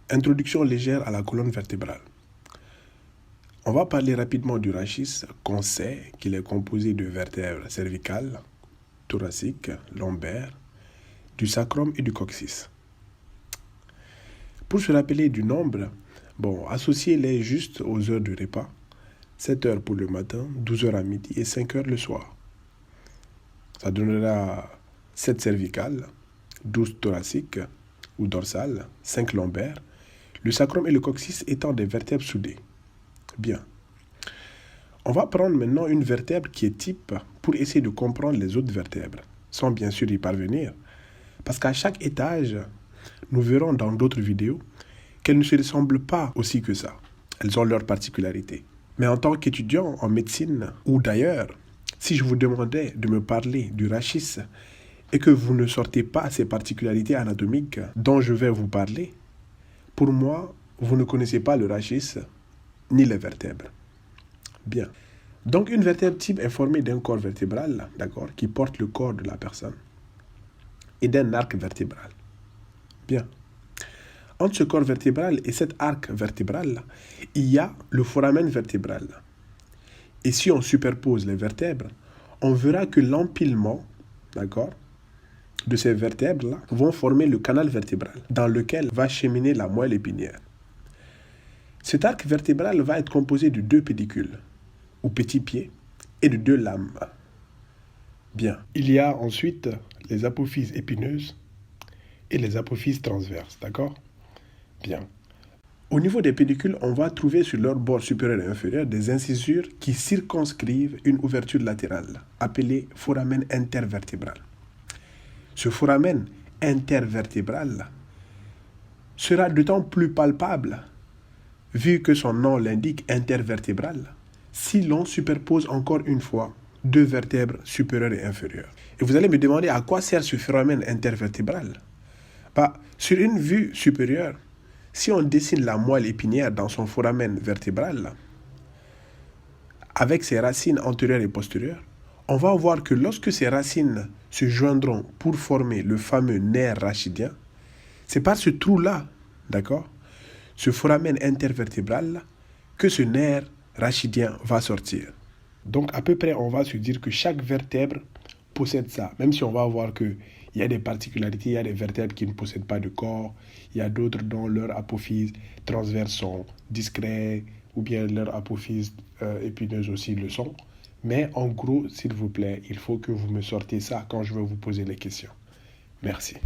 Introduction légère à la colonne vertébrale. On va parler rapidement du rachis, qu'on sait qu'il est composé de vertèbres cervicales, thoraciques, lombaires, du sacrum et du coccyx. Pour se rappeler du nombre, associez-les juste aux heures du repas. 7 heures pour le matin, 12 heures à midi et 5 heures le soir. Ça donnera 7 cervicales, 12 thoraciques ou dorsales, 5 lombaires, le sacrum et le coccyx étant des vertèbres soudées. Bien. On va prendre maintenant une vertèbre qui est type pour essayer de comprendre les autres vertèbres, sans bien sûr y parvenir. Parce qu'à chaque étage, nous verrons dans d'autres vidéos qu'elles ne se ressemblent pas aussi que ça. Elles ont leurs particularités. Mais en tant qu'étudiant en médecine ou d'ailleurs, si je vous demandais de me parler du rachis et que vous ne sortez pas ces particularités anatomiques dont je vais vous parler, pour moi, vous ne connaissez pas le rachis ni les vertèbres. Bien. Donc, une vertèbre type est formée d'un corps vertébral, d'accord, qui porte le corps de la personne, et d'un arc vertébral. Bien. Entre ce corps vertébral et cet arc vertébral, il y a le foramen vertébral. Et si on superpose les vertèbres, on verra que l'empilement, d'accord, de ces vertèbres-là vont former le canal vertébral, dans lequel va cheminer la moelle épinière. Cet arc vertébral va être composé de 2 pédicules, ou petits pieds, et de 2 lames. Bien. Il y a ensuite les apophyses épineuses et les apophyses transverses, d'accord? Bien. Au niveau des pédicules, on va trouver sur leur bord supérieur et inférieur des incisures qui circonscrivent une ouverture latérale, appelée foramen intervertébral. Ce foramen intervertébral sera d'autant plus palpable, vu que son nom l'indique intervertébral, si l'on superpose encore une fois 2 vertèbres supérieures et inférieures. Et vous allez me demander à quoi sert ce foramen intervertébral? Sur une vue supérieure, si on dessine la moelle épinière dans son foramen vertébral, avec ses racines antérieures et postérieures, on va voir que lorsque ces racines se joindront pour former le fameux nerf rachidien, c'est par ce trou-là, d'accord, ce foramen intervertébral, que ce nerf rachidien va sortir. Donc à peu près, on va se dire que chaque vertèbre possède ça, même si on va voir qu'il y a des particularités, il y a des vertèbres qui ne possèdent pas de corps, il y a d'autres dont leurs apophyses transverses sont discrets, ou bien leurs apophyses épineuses aussi le sont. Mais en gros, s'il vous plaît, il faut que vous me sortiez ça quand je vais vous poser les questions. Merci.